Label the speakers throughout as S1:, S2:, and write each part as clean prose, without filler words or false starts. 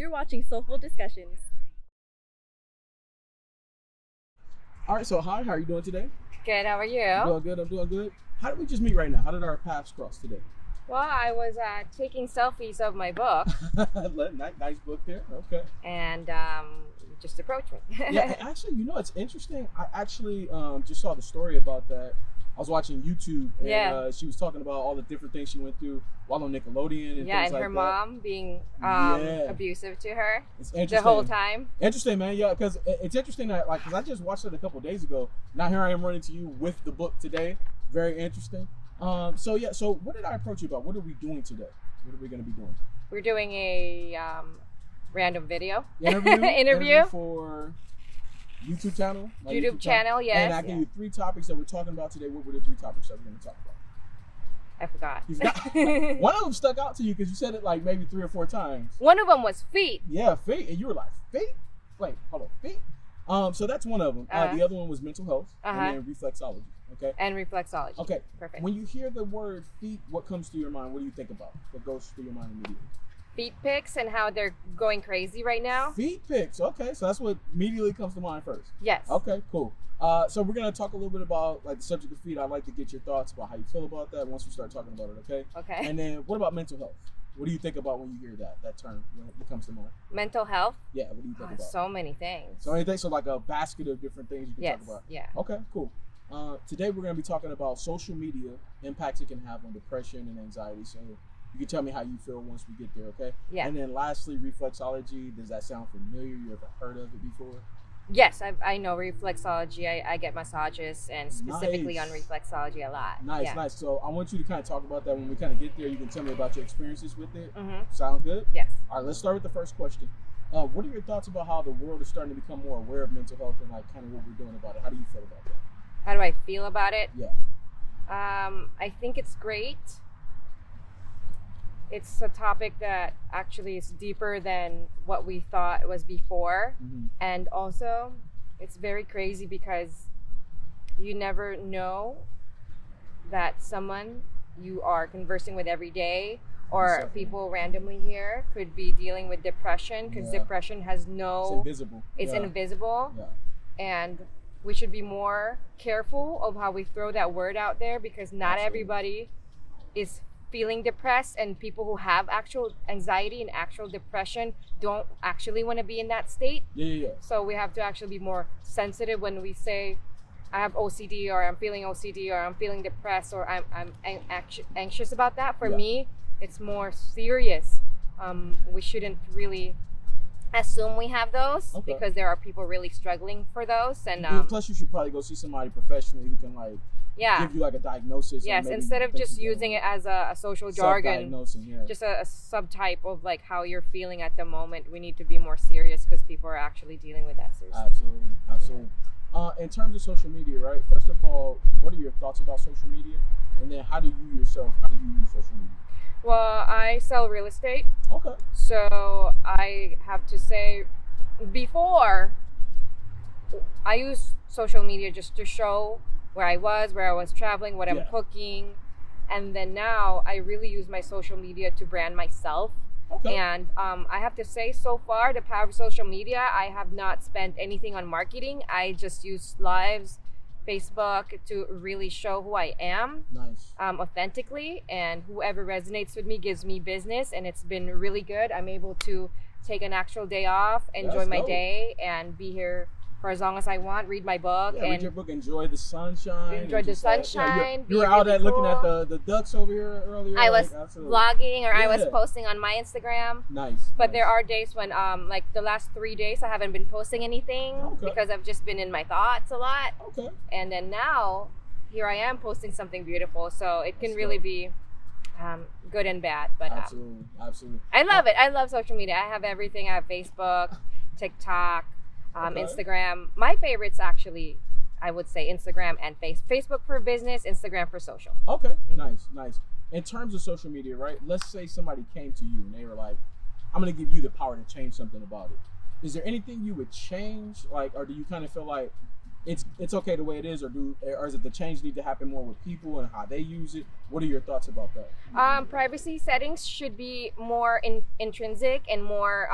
S1: You're watching Soulful Discussions.
S2: All right, so hi, how are you doing today?
S3: Good, how are you?
S2: I'm doing good. How did we just meet right now? How did our paths cross today?
S3: Well, I was taking selfies of my book
S2: Nice book there, okay.
S3: and just approached me.
S2: Yeah, and actually, it's interesting. I actually just saw the story about that. I was watching YouTube, and she was talking about all the different things she went through while on Nickelodeon and things like that.
S3: Her mom being abusive to her
S2: it's interesting.
S3: The whole time.
S2: Interesting, man. Yeah, because it's interesting that, because I just watched it a couple days ago. Now here I am running to you with the book today. Very interesting. So what did I approach you about? What are we doing today? What are we going to be doing?
S3: We're doing a random video.
S2: Interview for YouTube channel?
S3: YouTube channel, yes.
S2: And I gave you 3 topics that we're talking about today. What were the 3 topics that we're going to talk about?
S3: I forgot.
S2: You forgot? One of them stuck out to you because you said it like maybe 3 or 4 times.
S3: One of them was feet.
S2: Yeah, feet. And you were like, feet? Wait, hold on, feet? So that's one of them. The other one was mental health and then reflexology. Okay.
S3: And reflexology.
S2: Okay.
S3: Perfect.
S2: When you hear the word feet, what comes to your mind? What do you think about? What goes through your mind immediately?
S3: Feet pics and how they're going crazy right now.
S2: Feet pics. Okay, so that's what immediately comes to mind first.
S3: Yes.
S2: Okay, cool. So we're gonna talk a little bit about the subject of feet. I'd like to get your thoughts about how you feel about that once we start talking about it. Okay.
S3: Okay.
S2: And then what about mental health? What do you think about when you hear that term when it comes to mind?
S3: Mental health?
S2: Yeah. What do you think about?
S3: So many things.
S2: So many things. So like a basket of different things you can talk about.
S3: Yeah.
S2: Okay. Cool. Today we're gonna be talking about social media impacts it can have on depression and anxiety. So you can tell me how you feel once we get there, okay?
S3: Yeah.
S2: And then lastly, reflexology. Does that sound familiar? You ever heard of it before?
S3: Yes, I know reflexology. I get massages and specifically on reflexology a lot.
S2: Nice. So I want you to kind of talk about that when we kind of get there. You can tell me about your experiences with it.
S3: Mm-hmm.
S2: Sound good?
S3: Yes.
S2: All right, let's start with the first question. What are your thoughts about how the world is starting to become more aware of mental health and like kind of what we're doing about it? How do you feel about that?
S3: How do I feel about it?
S2: Yeah.
S3: I think it's great. It's a topic that actually is deeper than what we thought it was before.
S2: Mm-hmm.
S3: And also, it's very crazy because you never know that someone you are conversing with every day or people randomly here could be dealing with depression because depression has
S2: It's invisible.
S3: It's invisible.
S2: Yeah.
S3: And we should be more careful of how we throw that word out there because not everybody is feeling depressed, and people who have actual anxiety and actual depression don't actually want to be in that state.
S2: Yeah.
S3: So we have to actually be more sensitive when we say I have OCD or I'm feeling OCD or I'm feeling depressed or I'm anxious about that. For me, it's more serious. We shouldn't really assume we have those because there are people really struggling for those. And
S2: plus you should probably go see somebody professionally who can give you a diagnosis.
S3: Yes, instead of just using it as a social jargon, just a subtype of how you're feeling at the moment. We need to be more serious because people are actually dealing with that seriously.
S2: Absolutely. In terms of social media, right? First of all, what are your thoughts about social media? And then how do you use social media?
S3: Well, I sell real estate.
S2: Okay.
S3: So I have to say, before, I used social media just to show where I was traveling, what I'm cooking. And then now I really use my social media to brand myself.
S2: Okay.
S3: And I have to say, so far, the power of social media, I have not spent anything on marketing. I just use lives, Facebook to really show who I am authentically, and whoever resonates with me gives me business, and it's been really good. I'm able to take an actual day off, enjoy my day, and be here for as long as I want, read my book.
S2: Yeah, read your book, enjoy the sunshine.
S3: Enjoy the sunshine.
S2: You were out really looking at the ducks over here earlier.
S3: I was vlogging or I was posting on my Instagram.
S2: Nice.
S3: But there are days when, the last 3 days, I haven't been posting anything because I've just been in my thoughts a lot.
S2: Okay.
S3: And then now, here I am posting something beautiful. So it can really be good and bad. But
S2: absolutely.
S3: I love it. I love social media. I have everything. I have Facebook, TikTok. Instagram. My favorites actually, I would say Instagram and Facebook for business, Instagram for social.
S2: Okay, nice. In terms of social media, right? Let's say somebody came to you and they were like, I'm going to give you the power to change something about it. Is there anything you would change? Or do you kind of feel like it's okay the way it is, or is it the change need to happen more with people and how they use it? What are your thoughts about that?
S3: Privacy settings should be more intrinsic and more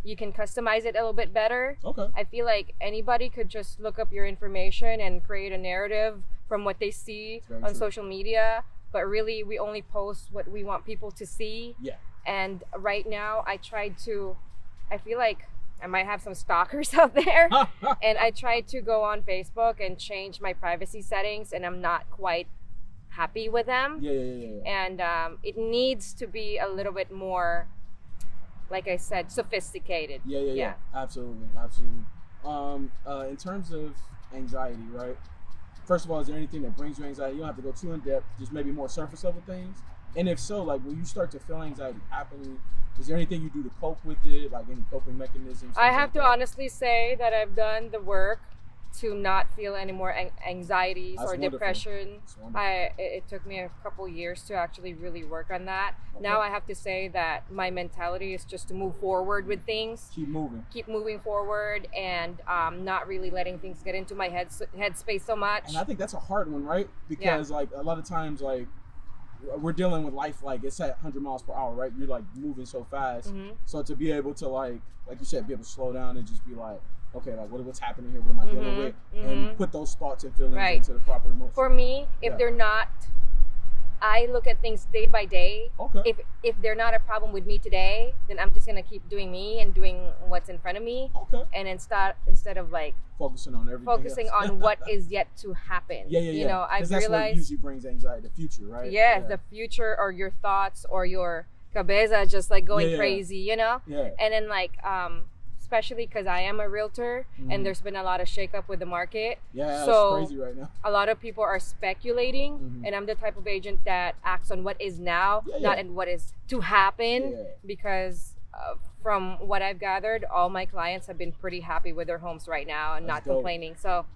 S3: you can customize it a little bit better.
S2: Okay.
S3: I feel like anybody could just look up your information and create a narrative from what they see on social media, but really we only post what we want people to see.
S2: Yeah.
S3: And right now I feel like I might have some stalkers out there. And I tried to go on Facebook and change my privacy settings, and I'm not quite happy with them.
S2: Yeah.
S3: And it needs to be a little bit more, like I said, sophisticated.
S2: Yeah. Absolutely. In terms of anxiety, right? First of all, is there anything that brings you anxiety? You don't have to go too in depth, just maybe more surface level things. And if so, like when you start to feel anxiety happening, is there anything you do to cope with it, like any coping mechanisms?
S3: I have to honestly say that I've done the work to not feel any more anxieties or depression. It took me a couple years to actually really work on that. Okay. Now I have to say that my mentality is just to move forward with things.
S2: Keep moving
S3: forward, and not really letting things get into my headspace so much.
S2: And I think that's a hard one, right? Because like a lot of times, like we're dealing with life like it's at 100 miles per hour, right? You're like moving so fast. Mm-hmm. So to be able to like you said, be able to slow down and just be like, okay, like what's happening here? What am I dealing with? And put those thoughts and feelings into the proper emotion.
S3: For me, if they're not, I look at things day by day.
S2: Okay.
S3: If they're not a problem with me today, then I'm just gonna keep doing me and doing what's in front of me.
S2: Okay.
S3: And instead of like
S2: focusing on everything
S3: on what is yet to happen.
S2: Yeah.
S3: You know, I
S2: realized that's what usually brings anxiety, the future, right?
S3: Yes, the future, or your thoughts, or your cabeza just like going crazy, you know?
S2: Yeah.
S3: And then like especially because I am a realtor and there's been a lot of shakeup with the market.
S2: Yeah,
S3: so
S2: it's crazy right now.
S3: A lot of people are speculating, and I'm the type of agent that acts on what is now, not in what is to happen.
S2: Yeah.
S3: Because from what I've gathered, all my clients have been pretty happy with their homes right now and not complaining. So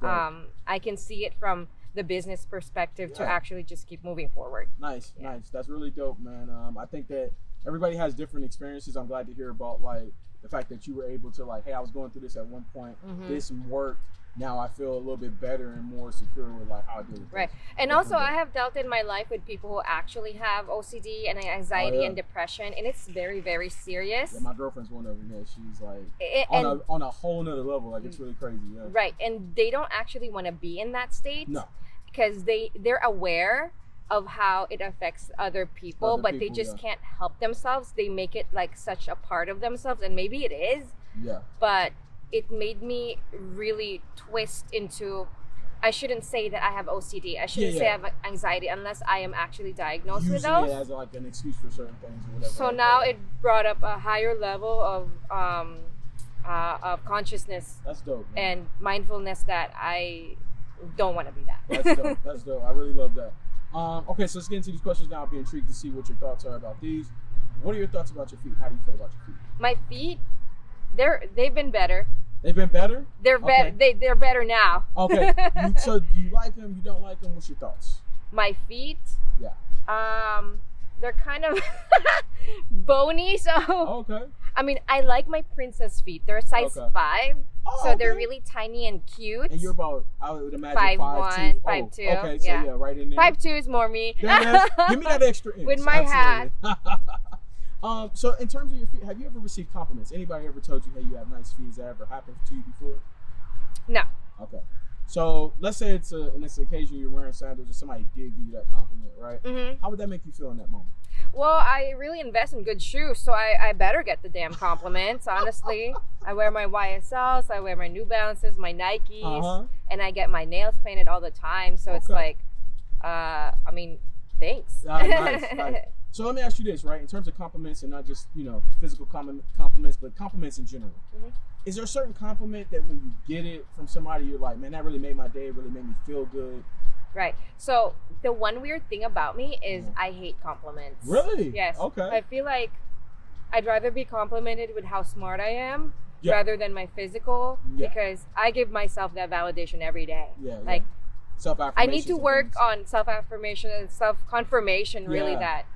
S3: I can see it from the business perspective to actually just keep moving forward.
S2: Nice. That's really dope, man. I think that everybody has different experiences. I'm glad to hear about like the fact that you were able to like, hey, I was going through this at one point. This worked. Now I feel a little bit better and more secure with like how I do it.
S3: Right. And also I have dealt in my life with people who actually have OCD and anxiety and depression, and it's very, very serious.
S2: Yeah, my girlfriend's one of them. Yeah, she's like on a whole nother level. Like it's really crazy. Yeah.
S3: Right. And they don't actually want to be in that state.
S2: No.
S3: Because they're aware of how it affects other people, but they just can't help themselves. They make it like such a part of themselves, and maybe it is.
S2: Yeah.
S3: But it made me really twist into, I shouldn't say that I have OCD. I shouldn't say I have anxiety unless I am actually diagnosed with those.
S2: Using it as like an excuse for certain things or whatever.
S3: So like now it brought up a higher level of consciousness.
S2: That's dope, man.
S3: And mindfulness that I don't want to be that.
S2: That's dope. I really love that. Okay, so let's get into these questions now. I'll be intrigued to see what your thoughts are about these. What are your thoughts about your feet? How do you feel about your feet?
S3: My feet, they've been better.
S2: They've been better?
S3: They're better. They're better now.
S2: Okay. So do you like them? You don't like them? What's your thoughts?
S3: My feet?
S2: Yeah.
S3: They're kind of bony, so.
S2: Okay.
S3: I mean, I like my princess feet. They're a size 5. So they're really tiny and cute.
S2: And you're about, I would imagine,
S3: 5'1", 5'2".
S2: Okay, so yeah, right in there.
S3: 5'2" is more me.
S2: Give me that extra inch.
S3: With my hat.
S2: So in terms of your feet, have you ever received compliments? Anybody ever told you, hey, you have nice feet? Has that ever happened to you before?
S3: No.
S2: Okay. So let's say it's an occasion you're wearing sandals and somebody did give you that compliment, right? Mm-hmm. How would that make you feel in that moment?
S3: Well, I really invest in good shoes, so I better get the damn compliments, honestly. I wear my YSLs, I wear my New Balances, my Nikes, and I get my nails painted all the time. So it's like, I mean, thanks.
S2: Nice. So let me ask you this, right? In terms of compliments, and not just, physical compliments, but compliments in general. Mm-hmm. Is there a certain compliment that when you get it from somebody, you're like, man, that really made my day, it really made me feel good?
S3: Right. So the one weird thing about me is I hate compliments.
S2: Really?
S3: Yes.
S2: Okay.
S3: I feel like I'd rather be complimented with how smart I am rather than my physical, because I give myself that validation every day. Like
S2: self-affirmation.
S3: I need to work on self-affirmation and self-confirmation really that,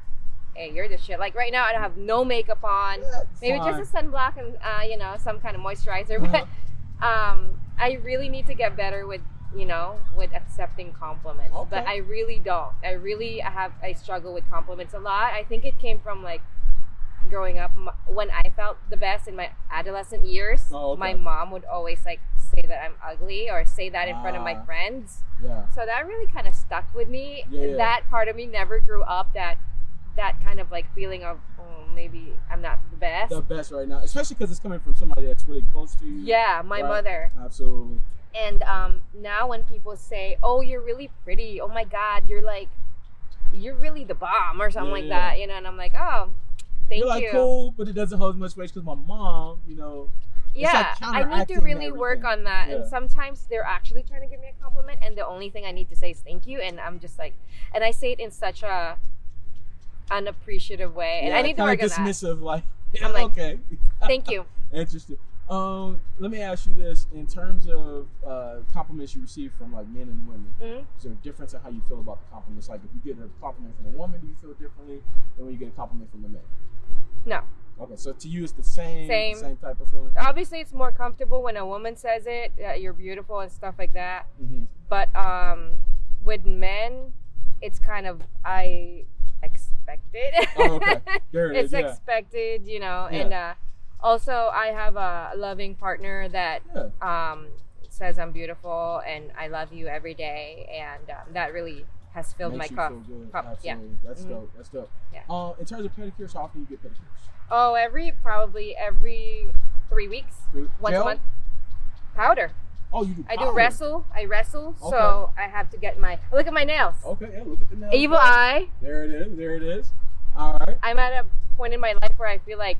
S3: hey, you're the shit. Like right now I don't have no makeup on. Maybe just a sunblock and some kind of moisturizer, but I really need to get better with, with accepting compliments.
S2: Okay.
S3: But I really don't. I struggle with compliments a lot. I think it came from like growing up when I felt the best in my adolescent years.
S2: Oh, okay.
S3: My mom would always like say that I'm ugly or say that in front of my friends.
S2: Yeah.
S3: So that really kind of stuck with me.
S2: Yeah.
S3: That part of me never grew up. That kind of like feeling of, oh, maybe I'm not the best.
S2: The best right now, especially because it's coming from somebody that's really close to you.
S3: Yeah, my mother.
S2: Absolutely.
S3: And now when people say, "Oh, you're really pretty. Oh my God, you're really the bomb," or something like that, and I'm like, "Oh, thank you."
S2: You're like, cool, but it doesn't hold as much weight because my mom,
S3: Yeah, I need to really work on that. Yeah. And sometimes they're actually trying to give me a compliment, and the only thing I need to say is thank you, and I'm just like, and I say it in such a unappreciative way, and I need to work on that.
S2: Dismissive, like,
S3: I'm like,
S2: okay,
S3: thank you.
S2: Interesting. Let me ask you this: in terms of compliments you receive from like men and women, is there a difference in how you feel about the compliments? Like, if you get a compliment from a woman, do you feel differently than when you get a compliment from a man?
S3: No.
S2: Okay, so to you, it's the same type of feeling.
S3: Obviously, it's more comfortable when a woman says it, you're beautiful and stuff like that.
S2: Mm-hmm.
S3: But with men, it's kind of expected.
S2: Oh, okay. There it is.
S3: It's expected, and. Also, I have a loving partner that says I'm beautiful and I love you every day, and that really has filled my cup.
S2: Absolutely.
S3: Yeah.
S2: That's dope. That's dope.
S3: Yeah.
S2: In terms of pedicures, how often do you get pedicures?
S3: Oh, probably every 3 weeks. Once a month. Powder.
S2: Oh, you do powder.
S3: I wrestle, okay. So I have to get look at my nails.
S2: Okay, yeah, look at the nails.
S3: Evil eye.
S2: There it is. All right.
S3: I'm at a point in my life where I feel like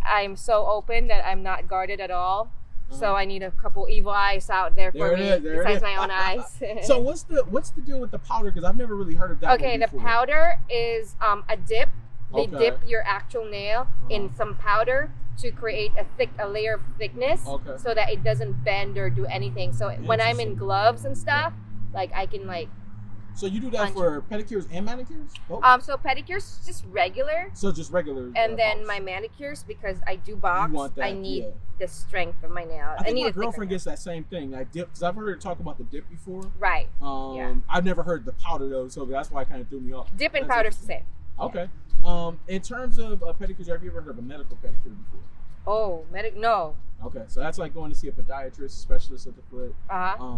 S3: I'm so open that I'm not guarded at all. So I need a couple evil eyes out there for me besides my own eyes.
S2: So what's the deal with the powder? Because I've never really heard of that.
S3: Okay, the powder is a dip. They dip your actual nail in some powder to create a layer of thickness so that it doesn't bend or do anything. So when I'm in gloves and stuff, like I can like.
S2: So you do that for pedicures and manicures?
S3: Oh. So pedicures just regular.
S2: So just regular.
S3: And then my manicures, because I do box, I need the strength of my nail.
S2: I think my girlfriend gets that same thing. I dip, because I've heard her talk about the dip before.
S3: Right.
S2: I've never heard the powder though, so that's why it kind of threw me off.
S3: Dip and powder's the same.
S2: Okay. In terms of pedicures, have you ever heard of a medical pedicure before?
S3: Oh, no.
S2: Okay, so that's like going to see a podiatrist, specialist at the foot.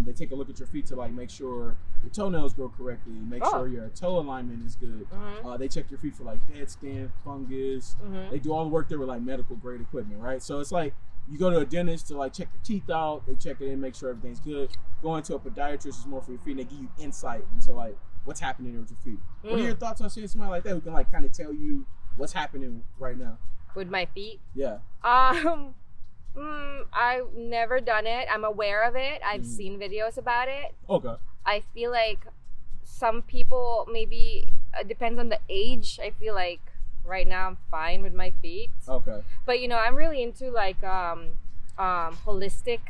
S2: They take a look at your feet to like make sure your toenails grow correctly, make sure your toe alignment is good. They check your feet for like dead skin, fungus. They do all the work there with like medical grade equipment, right? So it's like you go to a dentist to like check your teeth out. They check it in, make sure everything's good. Going to a podiatrist is more for your feet, and they give you insight into like what's happening there with your feet. What are your thoughts on seeing somebody like that who can like kind of tell you what's happening right now?
S3: With my feet?
S2: Yeah.
S3: I've never done it. I'm aware of it. I've seen videos about it.
S2: Okay.
S3: I feel like some people, maybe it depends on the age. I feel like right now I'm fine with my feet.
S2: Okay.
S3: But I'm really into like holistic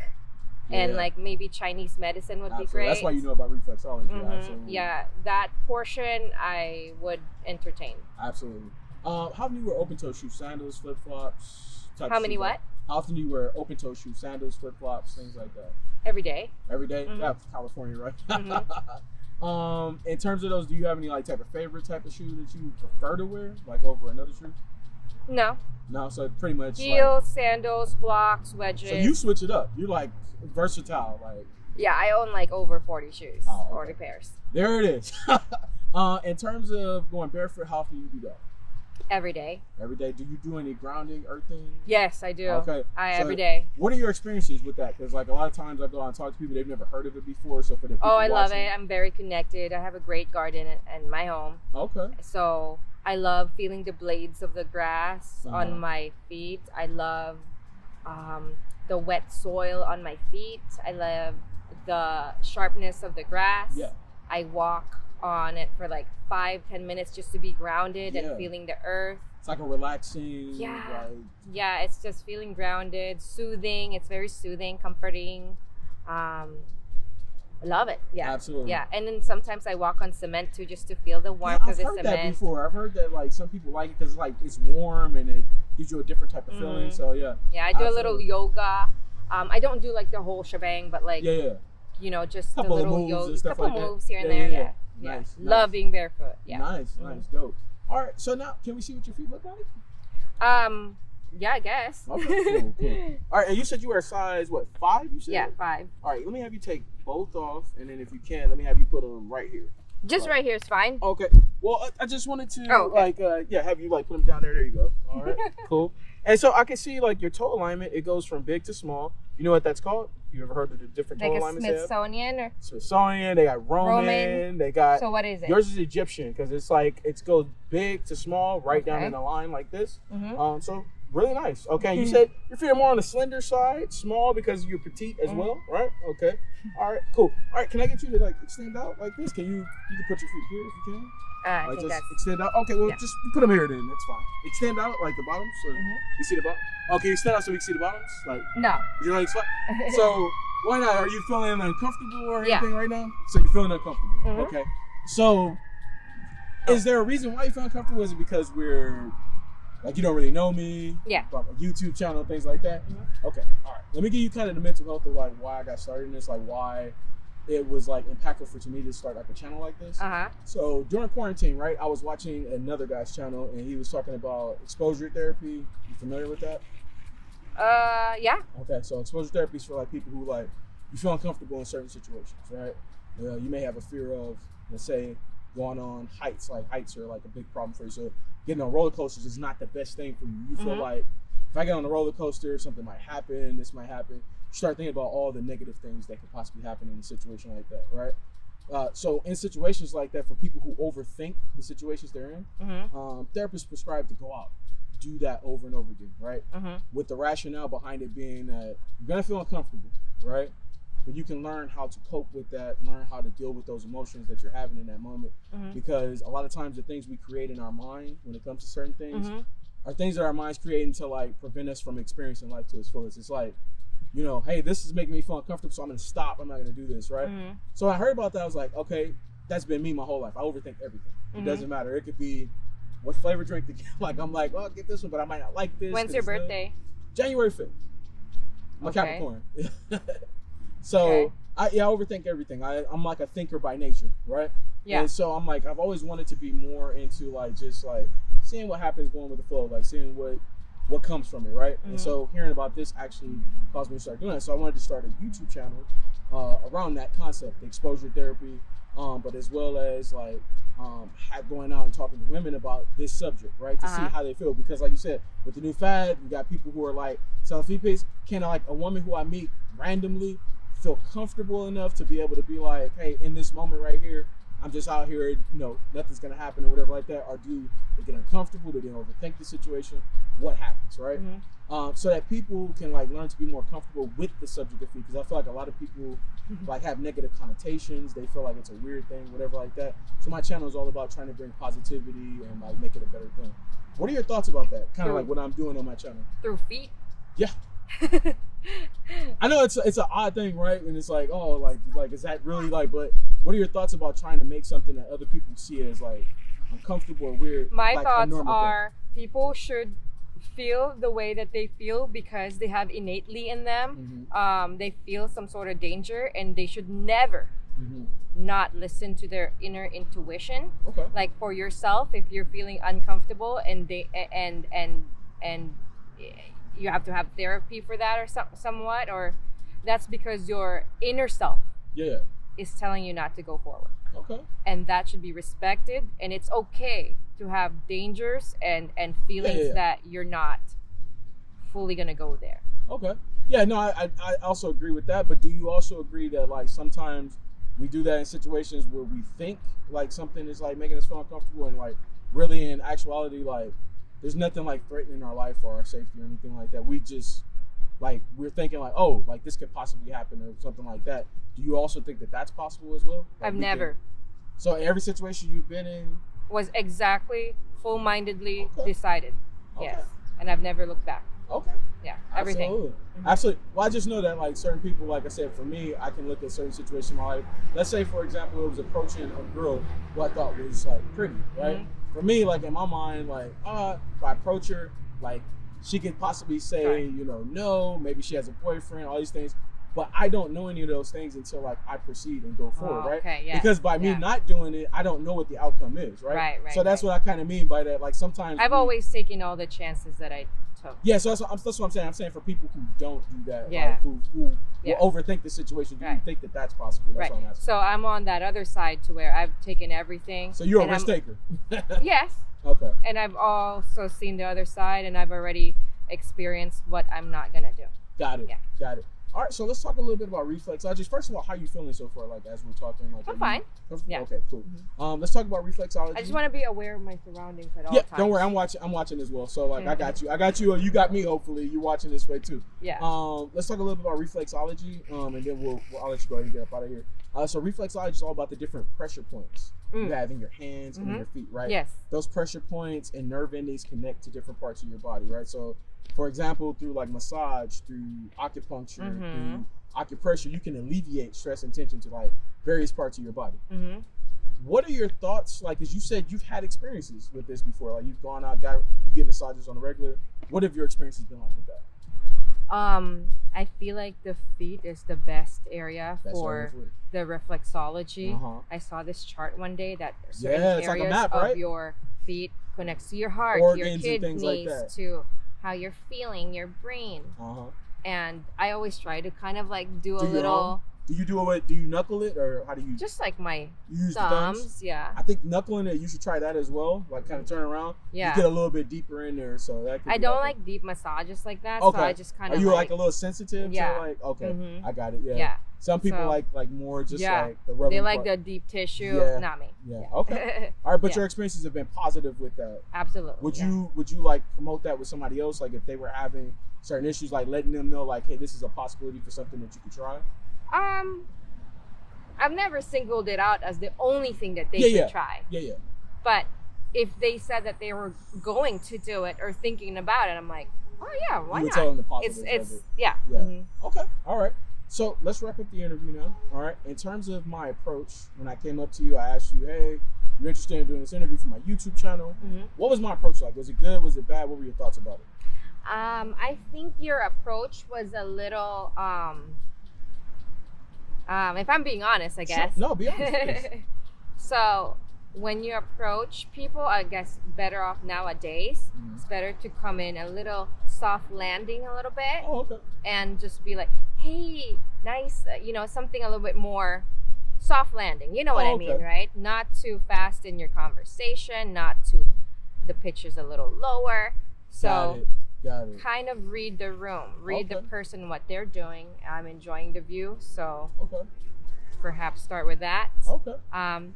S3: and like maybe Chinese medicine would be great.
S2: That's why you know about reflexology. Absolutely.
S3: Yeah, that portion I would entertain.
S2: Absolutely. How often do you wear open toe shoes, sandals, flip flops?
S3: How many what?
S2: How often do you wear open toe shoes, sandals, flip flops, things like that?
S3: Every day.
S2: Every day? That's California, right? In terms of those, do you have any like type of favorite type of shoe that you prefer to wear, like over another shoe?
S3: No.
S2: No, so pretty much
S3: heels, sandals, blocks, wedges.
S2: So you switch it up. You're like versatile, like.
S3: Yeah, I own like over 40 shoes, 40 pairs.
S2: There it is. In terms of going barefoot, how often do you do that?
S3: Every day.
S2: Every day. Do you do any grounding, earthing?
S3: Yes, I do.
S2: Okay.
S3: Every day.
S2: What are your experiences with that? Because like a lot of times I go out and talk to people, they've never heard of it before. So for the people
S3: I love it. I'm very connected. I have a great garden in my home.
S2: Okay.
S3: So I love feeling the blades of the grass on my feet. I love the wet soil on my feet. I love the sharpness of the grass.
S2: Yeah.
S3: I walk on it for like 5-10 minutes just to be grounded and feeling the earth.
S2: It's like a relaxing.
S3: Yeah, it's just feeling grounded, soothing. It's very soothing, comforting. I love it. Yeah,
S2: absolutely.
S3: Yeah, and then sometimes I walk on cement too, just to feel the warmth of the cement.
S2: I've heard that before. I've heard that like some people like it because like it's warm and it gives you a different type of feeling. So yeah.
S3: Yeah, I do a little yoga. I don't do like the whole shebang, but like you know, just a little yoga, couple moves here and there. Yeah.
S2: Nice.
S3: Love being barefoot. Yeah.
S2: Nice, dope. All right, so now can we see what your feet look like?
S3: Yeah, I guess.
S2: Okay, cool. All right, and you said you were a size, what, 5, you said?
S3: Yeah, 5.
S2: All right, let me have you take both off, and then if you can, let me have you put them right here.
S3: Just right here is fine.
S2: Okay. Well, I just wanted to, have you, like, put them down there. There you go. All right, cool. And so I can see, like, your toe alignment, it goes from big to small. You know what that's called? You ever heard of the different toe alignments?
S3: Like a Smithsonian? Or?
S2: Smithsonian, they got Roman, they got...
S3: So what is it?
S2: Yours is Egyptian, because it's like, it goes big to small, right down in a line like this. So... Really nice. Okay, you said your feet are more on the slender side, small because you're petite as well, right? Okay. All right, cool. All right, can I get you to like extend out like this? You can put your feet here if you can.
S3: I
S2: like
S3: think
S2: just
S3: that's...
S2: extend out. Okay, well just put them here then. That's fine. Extend out like the bottoms. So you see the bottom? Okay, extend out so we can see the bottoms. Like
S3: no.
S2: Your legs flat. So why not? Are you feeling uncomfortable or anything right now? So you're feeling uncomfortable. Okay. So is there a reason why you feel uncomfortable? Is it because we're like you don't really know me?
S3: Yeah.
S2: About my YouTube channel, things like that? Okay. All right. Let me give you kind of the mental health of like why I got started in this, like why it was like impactful for me to start like a channel like this. So during quarantine, right, I was watching another guy's channel and he was talking about exposure therapy. You familiar with that?
S3: Yeah. Okay.
S2: So exposure therapy is for like people who like you feel uncomfortable in certain situations, right? You may have a fear of, let's say, going on heights. Like heights are like a big problem for you. So getting on roller coasters is not the best thing for you. You feel like if I get on a roller coaster, something might happen, this might happen. You start thinking about all the negative things that could possibly happen in a situation like that, right? So in situations like that, for people who overthink the situations they're in, therapists prescribe to go out, do that over and over again, right? With the rationale behind it being that you're gonna feel uncomfortable, right? But you can learn how to cope with that, learn how to deal with those emotions that you're having in that moment. Because a lot of times the things we create in our mind when it comes to certain things are things that our minds creating to like prevent us from experiencing life to its fullest. It's like, you know, hey, this is making me feel uncomfortable, so I'm gonna stop. I'm not gonna do this, right? So I heard about that. I was like, okay, that's been me my whole life. I overthink everything. It doesn't matter. It could be what flavor drink to get. Like I'm like, oh, I'll get this one, but I might not like this.
S3: When's your birthday?
S2: January 5th. I'm a Capricorn. So I overthink everything. I'm like a thinker by nature, right? Yeah. And so I'm like, I've always wanted to be more into like just like seeing what happens, going with the flow, like seeing what comes from it, right? And so hearing about this actually caused me to start doing that. So I wanted to start a YouTube channel around that concept, the exposure therapy, but as well as like going out and talking to women about this subject, right? To see how they feel. Because like you said, with the new fad, we got people who are like selling feet pics. Can I, like a woman who I meet randomly, feel comfortable enough to be able to be like, hey, in this moment right here, I'm just out here, you know, nothing's gonna happen or whatever like that, or do they get uncomfortable, do they overthink the situation, what happens, right? So that people can like learn to be more comfortable with the subject of feet, because I feel like a lot of people like have negative connotations, they feel like it's a weird thing, whatever like that. So my channel is all about trying to bring positivity and like make it a better thing. What are your thoughts about that? Kind of like what I'm doing on my channel.
S3: Through feet?
S2: Yeah. I know it's an odd thing, right? And it's like, oh, like is that really like? But what are your thoughts about trying to make something that other people see as like uncomfortable or weird?
S3: My thoughts are people should feel the way that they feel because they have innately in them. They feel some sort of danger, and they should never not listen to their inner intuition. Like for yourself, if you're feeling uncomfortable and you have to have therapy for that or somewhat, or that's because your inner self is telling you not to go forward. And that should be respected, and it's okay to have dangers and feelings that you're not fully gonna go there. Yeah, no, I also agree with that, but do you also agree that like sometimes we do that in situations where we think like something is like making us feel uncomfortable, and like really in actuality like there's nothing like threatening our life or our safety or anything like that. We just like we're thinking like, oh, like this could possibly happen or something like that. Do you also think that that's possible as well? Like I've never.
S2: So every situation you've been in
S3: was exactly full-mindedly decided. Yes, and I've never looked back. Yeah, everything.
S2: Absolutely. Well, I just know that like certain people, like I said, for me, I can look at certain situations in my life. Let's say, for example, it was approaching a girl who I thought was like pretty, right? For me, like in my mind, like if I approach her, like she could possibly say,
S3: Right.
S2: you know, no, maybe she has a boyfriend, all these things. But I don't know any of those things until like I proceed and go forward, right?
S3: Okay, yeah.
S2: Because by me not doing it, I don't know what the outcome is, right?
S3: Right.
S2: So that's what I kind of mean by that. Like sometimes
S3: I've always taken all the chances that I took.
S2: Yeah, so that's what I'm saying. I'm saying for people who don't do that,
S3: Yeah.
S2: like, who will overthink the situation, do you think that that's possible? That's what I'm asking.
S3: So I'm on that other side to where I've taken everything.
S2: So you're a risk taker.
S3: Yes.
S2: Okay.
S3: And I've also seen the other side, and I've already experienced what I'm not gonna do.
S2: Got it.
S3: Yeah.
S2: Got it. All right, so let's talk a little bit about reflexology. First of all, how are you feeling so far? Like as we're talking, like
S3: I'm fine. Yeah.
S2: Okay, cool. Let's talk about reflexology.
S3: I just want to be aware of my surroundings at all times.
S2: Yeah, don't worry. I'm watching as well. So like, I got you. Or you got me. Hopefully, you're watching this way too.
S3: Yeah.
S2: Let's talk a little bit about reflexology. And then I'll let you go ahead and get up out of here. So reflexology is all about the different pressure points you have in your hands and your feet, right?
S3: Yes.
S2: Those pressure points and nerve endings connect to different parts of your body, right? So, for example, through like massage, through acupuncture, through acupressure, you can alleviate stress and tension to like various parts of your body. What are your thoughts? Like, as you said, you've had experiences with this before. Like, you've gone out, you get massages on a regular. What have your experiences been like with that?
S3: I feel like the feet is the best area for the reflexology. I saw this chart one day that certain areas
S2: like a map, right?
S3: of your feet connects to your heart,
S2: organs,
S3: your
S2: and things
S3: kidneys,
S2: like that.
S3: To how you're feeling, your brain. And I always try to kind of like do a little.
S2: Do you do it? Do you knuckle it, or how do you?
S3: Just like my
S2: use
S3: thumbs, yeah.
S2: I think knuckling it. You should try that as well. Like kind of turn around.
S3: Yeah.
S2: You get a little bit deeper in there, so that.
S3: I don't like deep massages like that,
S2: okay.
S3: so I just kind of.
S2: Are you like a little sensitive?
S3: Yeah.
S2: To like okay, I got it. Yeah.
S3: Yeah.
S2: Some people like more just like the rubber.
S3: They like the deep tissue.
S2: Yeah.
S3: Not me.
S2: Yeah. Okay. All right, but your experiences have been positive with that.
S3: Absolutely.
S2: Would you like promote that with somebody else? Like if they were having certain issues, like letting them know, like, hey, this is a possibility for something that you could try.
S3: I've never singled it out as the only thing that they should try. Yeah. But if they said that they were going to do it or thinking about it, I'm like, oh yeah, why not?
S2: Tell them the positives
S3: it's
S2: of it.
S3: Yeah.
S2: Okay. All right. So let's wrap up the interview now. All right. In terms of my approach, when I came up to you, I asked you, hey, you're interested in doing this interview for my YouTube channel. What was my approach like? Was it good? Was it bad? What were your thoughts about it?
S3: I think your approach was a little, if I'm being honest, I guess.
S2: Sure. No, be honest.
S3: So when you approach people, I guess better off nowadays. It's better to come in a little soft landing a little bit.
S2: Oh, okay.
S3: And just be like, hey, nice, something a little bit more soft landing. You know what I mean, right? Not too fast in your conversation, not too, the pitch is a little lower. So
S2: Got it.
S3: Kind of read the room, read the person, what they're doing. I'm enjoying the view, so perhaps start with that.
S2: Okay.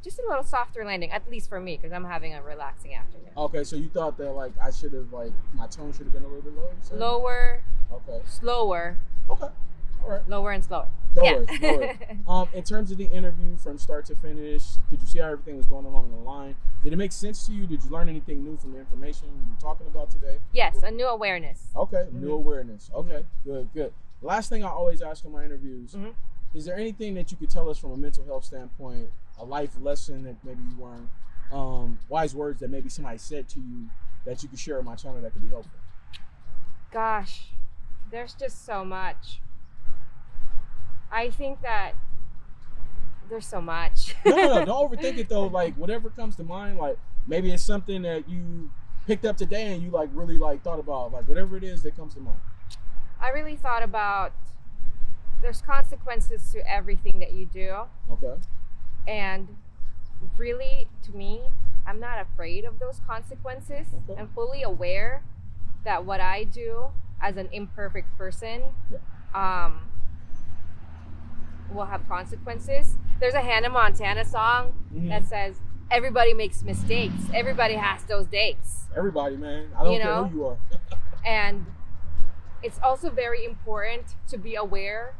S3: Just a little softer landing, at least for me, because I'm having a relaxing afternoon.
S2: Okay, so you thought that like I should have my tone should have been a little bit lower?
S3: Lower.
S2: Okay.
S3: Slower.
S2: Okay. All right.
S3: Lower and slower.
S2: No worries. In terms of the interview from start to finish, did you see how everything was going along the line? Did it make sense to you? Did you learn anything new from the information we were talking about today?
S3: Yes, a new awareness.
S2: Okay, new awareness. Okay, good. Last thing I always ask in my interviews, is there anything that you could tell us from a mental health standpoint, a life lesson that maybe you learned, wise words that maybe somebody said to you that you could share on my channel that could be helpful?
S3: Gosh, there's just so much. I think that there's so much.
S2: No, don't overthink it though. Like whatever comes to mind, like maybe it's something that you picked up today and you like really like thought about, like whatever it is that comes to mind.
S3: I really thought about there's consequences to everything that you do.
S2: Okay.
S3: And really, to me, I'm not afraid of those consequences.
S2: Okay.
S3: I'm fully aware that what I do as an imperfect person, will have consequences. There's a Hannah Montana song that says, everybody makes mistakes. Everybody has those days.
S2: Everybody, man. I don't care who you are.
S3: And it's also very important to be aware,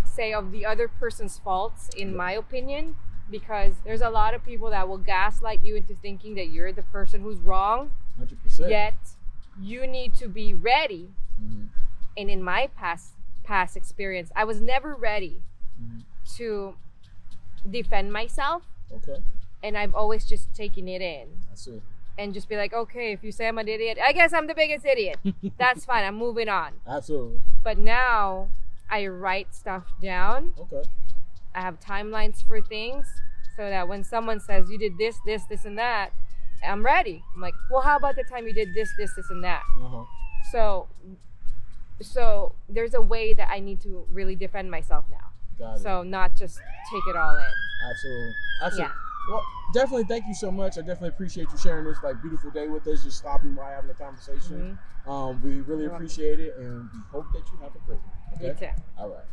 S3: say, of the other person's faults, in my opinion, because there's a lot of people that will gaslight you into thinking that you're the person who's wrong.
S2: 100%.
S3: Yet, you need to be ready. And in my past experience, I was never ready to defend myself.
S2: Okay.
S3: And I've always just taken it in.
S2: I see.
S3: and just be like, okay, if you say I'm an idiot, I guess I'm the biggest idiot. That's fine. I'm moving on.
S2: Absolutely.
S3: But now I write stuff down.
S2: Okay.
S3: I have timelines for things so that when someone says you did this, this, this, and that, I'm ready. I'm like, well, how about the time you did this, this, this, and that? So there's a way that I need to really defend myself now.
S2: Got it.
S3: So not just take it all in.
S2: Absolutely.
S3: Yeah.
S2: Well, definitely thank you so much. I definitely appreciate you sharing this like beautiful day with us, just stopping by, having a conversation. We really appreciate it, and we hope that you have a great one. Okay?
S3: You too.
S2: All right.